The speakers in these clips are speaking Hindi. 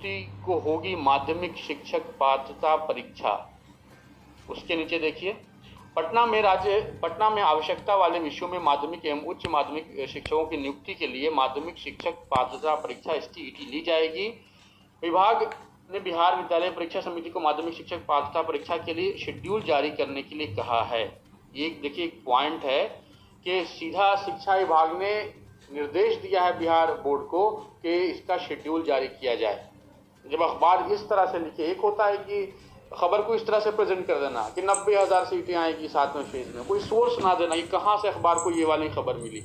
नियुक्ति को होगी माध्यमिक शिक्षक पात्रता परीक्षा। उसके नीचे देखिए, पटना में आवश्यकता वाले विषयों में माध्यमिक एवं उच्च माध्यमिक शिक्षकों की नियुक्ति के लिए माध्यमिक शिक्षक पात्रता परीक्षा STET ली जाएगी। विभाग ने बिहार विद्यालय परीक्षा समिति को माध्यमिक शिक्षक पात्रता परीक्षा के लिए शेड्यूल जारी करने के लिए कहा है। ये देखिए एक पॉइंट है कि सीधा शिक्षा विभाग ने निर्देश दिया है बिहार बोर्ड को कि इसका शेड्यूल जारी किया जाए। जब अखबार इस तरह से लिखे, एक होता है कि खबर को इस तरह से प्रेजेंट कर देना कि 90,000 सीटें आएगी 7वें फेज में, कोई सोर्स ना देना कि कहाँ से अखबार को ये वाली खबर मिली,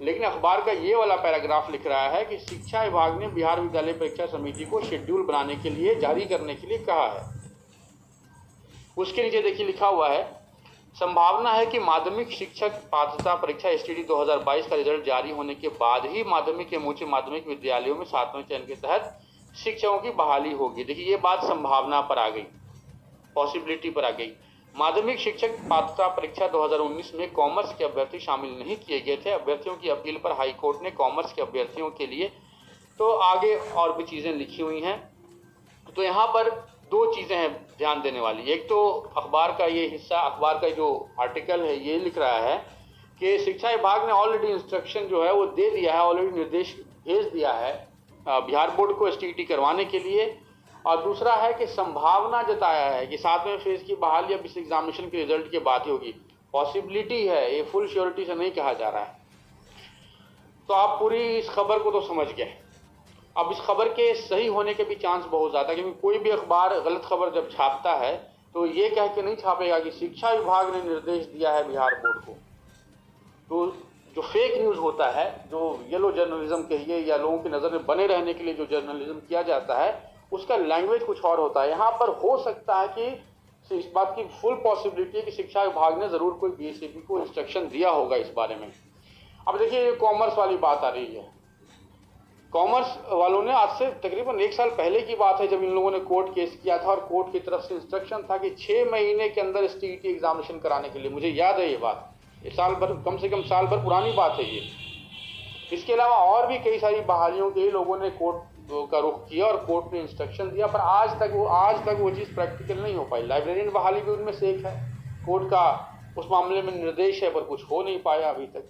लेकिन अखबार का ये वाला पैराग्राफ लिख रहा है कि शिक्षा विभाग ने बिहार विद्यालय परीक्षा समिति को शेड्यूल बनाने के लिए, जारी करने के लिए कहा है। उसके नीचे देखिए लिखा हुआ है, संभावना है कि माध्यमिक शिक्षक पात्रता परीक्षा STET 2022 का रिजल्ट जारी होने के बाद ही माध्यमिक एवं उच्च माध्यमिक विद्यालयों में 7वें चयन के तहत शिक्षकों की बहाली होगी। देखिए ये बात संभावना पर आ गई, पॉसिबिलिटी पर आ गई। माध्यमिक शिक्षक पात्रता परीक्षा 2019 में कॉमर्स के अभ्यर्थी शामिल नहीं किए गए थे। अभ्यर्थियों की अपील पर हाई कोर्ट ने कॉमर्स के अभ्यर्थियों के लिए, तो आगे और भी चीज़ें लिखी हुई हैं। तो यहाँ पर दो चीज़ें हैं ध्यान देने वाली। एक तो अखबार का ये हिस्सा, अखबार का जो आर्टिकल है ये लिख रहा है कि शिक्षा विभाग ने ऑलरेडी इंस्ट्रक्शन जो है वो दे दिया है, ऑलरेडी निर्देश भेज दिया है बिहार बोर्ड को STET करवाने के लिए। और दूसरा है कि संभावना जताया है कि 7वें फेज की बहाली अब इस एग्जामिनेशन के रिजल्ट के बाद ही होगी। पॉसिबिलिटी है, ये फुल श्योरिटी से नहीं कहा जा रहा है। तो आप पूरी इस खबर को तो समझ गए। अब इस खबर के सही होने के भी चांस बहुत ज़्यादा, क्योंकि कोई भी अखबार गलत खबर जब छापता है तो ये कह के नहीं छापेगा कि शिक्षा विभाग ने निर्देश दिया है बिहार बोर्ड को। तो जो फेक न्यूज़ होता है, जो येलो जर्नलिज्म कहिए या लोगों की नज़र में बने रहने के लिए जो जर्नलिज्म किया जाता है, उसका लैंग्वेज कुछ और होता है। यहाँ पर हो सकता है कि इस बात की फुल पॉसिबिलिटी है कि शिक्षा विभाग ने ज़रूर कोई BSAP को इंस्ट्रक्शन दिया होगा इस बारे में। अब देखिए ये कॉमर्स वाली बात आ रही है। कॉमर्स वालों ने आज से तकरीबन 1 साल पहले की बात है जब इन लोगों ने कोर्ट केस किया था, और कोर्ट की तरफ से इंस्ट्रक्शन था कि 6 महीने के अंदर STET एग्जामिनेशन कराने के लिए। मुझे याद है ये बात, ये साल भर, कम से कम साल भर पुरानी बात है ये। इसके अलावा और भी कई सारी बहालियों के लोगों ने कोर्ट का रुख किया और कोर्ट ने इंस्ट्रक्शन दिया, पर आज तक वो चीज़ प्रैक्टिकल नहीं हो पाई। लाइब्रेरियन बहाली भी उनमें से एक है। कोर्ट का उस मामले में निर्देश है पर कुछ हो नहीं पाया अभी तक।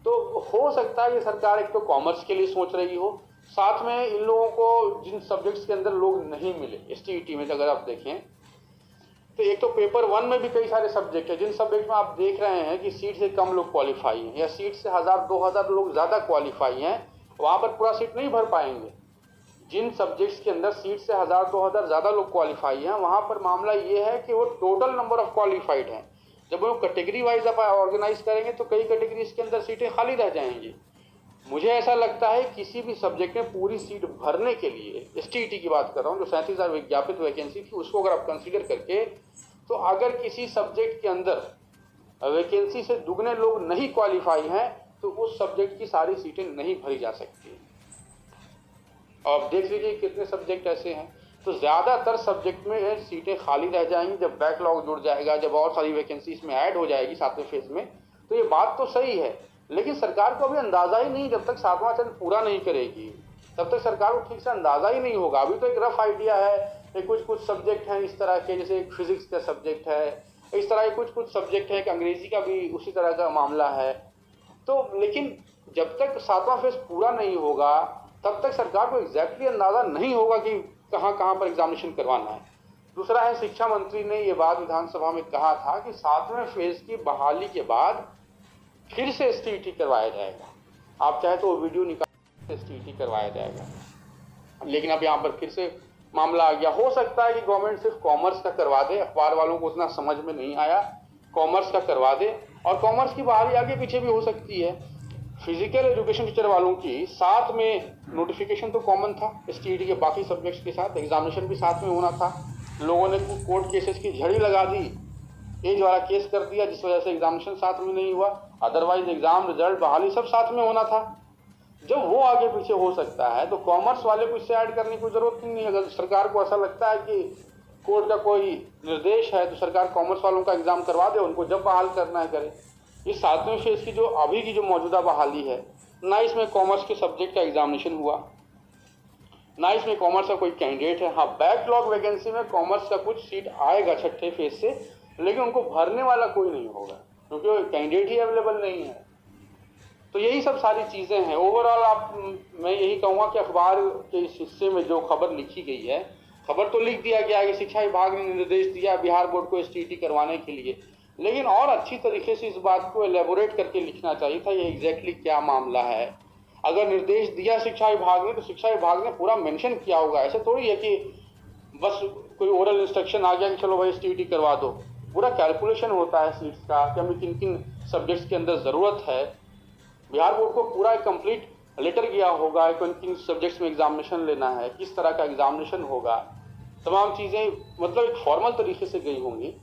तो हो सकता है कि सरकार एक तो कॉमर्स के लिए सोच रही हो, साथ में इन लोगों को जिन सब्जेक्ट्स के अंदर लोग नहीं मिले STET में, अगर आप देखें तो एक तो पेपर 1 में भी कई सारे सब्जेक्ट है जिन सब्जेक्ट में आप देख रहे हैं कि सीट से कम लोग क्वालिफाई हैं या सीट से 1000-2000 लोग ज़्यादा क्वालिफाई हैं, वहाँ पर पूरा सीट नहीं भर पाएंगे। जिन सब्जेक्ट्स के अंदर सीट से 1000-2000 ज़्यादा लोग क्वालिफाई हैं, वहाँ पर मामला ये है कि वो टोटल नंबर ऑफ क्वालिफाइड हैं। जब वो कैटेगरी वाइज आप ऑर्गेनाइज करेंगे तो कई कैटेगरीज के अंदर सीटें खाली रह जाएंगी। मुझे ऐसा लगता है किसी भी सब्जेक्ट में पूरी सीट भरने के लिए, STET की बात कर रहा हूँ, जो 37,000 विज्ञापित वैकेंसी थी उसको अगर आप कंसीडर करके, तो अगर किसी सब्जेक्ट के अंदर वैकेंसी से दुगने लोग नहीं क्वालिफाई हैं तो उस सब्जेक्ट की सारी सीटें नहीं भरी जा सकती। अब देख लीजिए कितने सब्जेक्ट ऐसे हैं, तो ज़्यादातर सब्जेक्ट में सीटें खाली रह जाएंगी। जब बैकलॉग जुड़ जाएगा, जब और सारी वैकेंसी इसमें ऐड हो जाएगी 7वें फेज में, तो ये बात तो सही है, लेकिन सरकार को अभी अंदाज़ा ही नहीं, जब तक 7वां चरण पूरा नहीं करेगी तब तक सरकार को ठीक से अंदाज़ा ही नहीं होगा। अभी तो एक रफ आइडिया है, कुछ सब्जेक्ट हैं इस तरह के, जैसे एक फिजिक्स का सब्जेक्ट है, इस तरह के कुछ सब्जेक्ट है, एक अंग्रेजी का भी उसी तरह का मामला है। तो लेकिन जब तक 7वां फेज पूरा नहीं होगा तब तक सरकार को एग्जैक्टली अंदाज़ा नहीं होगा कि कहाँ कहाँ पर एग्जामिनेशन करवाना है। दूसरा है, शिक्षा मंत्री ने ये बात विधानसभा में कहा था कि 7वें फेज की बहाली के बाद फिर से STET करवाया जाएगा। आप चाहे तो वो वीडियो निकाल STET करवाया जाएगा, लेकिन अब यहाँ पर फिर से मामला आ गया। हो सकता है कि गवर्नमेंट सिर्फ कॉमर्स का करवा दे, अखबार वालों को उतना समझ में नहीं आया, कॉमर्स का करवा दे, और कॉमर्स की बहाली आगे पीछे भी हो सकती है। फिजिकल एजुकेशन टीचर वालों की साथ में नोटिफिकेशन तो कॉमन था STET के बाकी सब्जेक्ट्स के साथ, एग्जामिनेशन भी साथ में होना था। लोगों ने कोर्ट केसेस की झड़ी लगा दी, एज वाला केस कर दिया, जिस वजह से एग्जामिनेशन साथ में नहीं हुआ। अदरवाइज एग्जाम, रिजल्ट, बहाली सब साथ में होना था। जब वो आगे पीछे हो सकता है तो कॉमर्स वाले को इससे ऐड करने की जरूरत ही नहीं। अगर सरकार को ऐसा लगता है कि कोर्ट का कोई निर्देश है तो सरकार कॉमर्स वालों का एग्जाम करवा दे, उनको जब बहाल करना है करे। इस 7वें फेज की जो अभी की जो मौजूदा बहाली है ना, इसमें कॉमर्स के सब्जेक्ट का एग्जामिनेशन हुआ, ना इसमें कॉमर्स का कोई कैंडिडेट है। हाँ, बैकलॉग वैकेंसी में कॉमर्स का कुछ सीट आएगा छठे फेज से, लेकिन उनको भरने वाला कोई नहीं होगा क्योंकि कैंडिडेट ही अवेलेबल नहीं है। तो यही सब सारी चीज़ें हैं। ओवरऑल मैं यही कहूँगा कि अखबार के इस हिस्से में जो खबर लिखी गई है, खबर तो लिख दिया गया है कि शिक्षा विभाग ने निर्देश दिया बिहार बोर्ड को एसटीईटी करवाने के लिए, लेकिन और अच्छी तरीके से इस बात को एलेबोरेट करके लिखना चाहिए था ये एग्जैक्टली क्या मामला है। अगर निर्देश दिया शिक्षा विभाग ने तो शिक्षा विभाग ने पूरा मेंशन किया होगा। ऐसे थोड़ी है कि बस कोई ओरल इंस्ट्रक्शन आ गया कि चलो भाई एसटीईटी करवा दो। पूरा कैलकुलेशन होता है सीट्स का कि हमें किन किन सब्जेक्ट्स के अंदर ज़रूरत है। बिहार बोर्ड को पूरा एक कंप्लीट लेटर गया होगा किन किन सब्जेक्ट्स में एग्जामिनेशन लेना है, किस तरह का एग्जामिनेशन होगा, तमाम चीज़ें मतलब एक फॉर्मल तरीके से गई होंगी।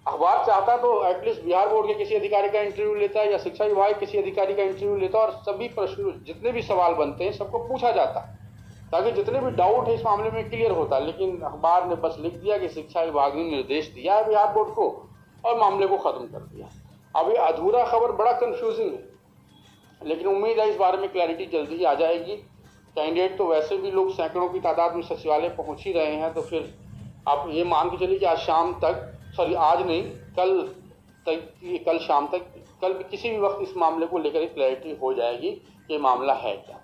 अखबार चाहता तो एटलीस्ट बिहार बोर्ड के किसी अधिकारी का इंटरव्यू लेता है या शिक्षा विभाग किसी अधिकारी का इंटरव्यू लेता और सभी प्रश्न जितने भी सवाल बनते हैं सबको पूछा जाता ताकि जितने भी डाउट है इस मामले में क्लियर होता। लेकिन अखबार ने बस लिख दिया कि शिक्षा विभाग ने निर्देश दिया है बिहार बोर्ड को और मामले को ख़त्म कर दिया। अब ये अधूरा खबर बड़ा कन्फ्यूजिंग है, लेकिन उम्मीद है इस बारे में क्लैरिटी जल्दी ही आ जाएगी। कैंडिडेट तो वैसे भी लोग सैकड़ों की तादाद में सचिवालय पहुंच ही रहे हैं, तो फिर आप ये मान के चलिए कि आज शाम तक, सॉरी आज नहीं, कल शाम तक, कल भी किसी भी वक्त इस मामले को लेकर क्लैरिटी हो जाएगी कि मामला है क्या।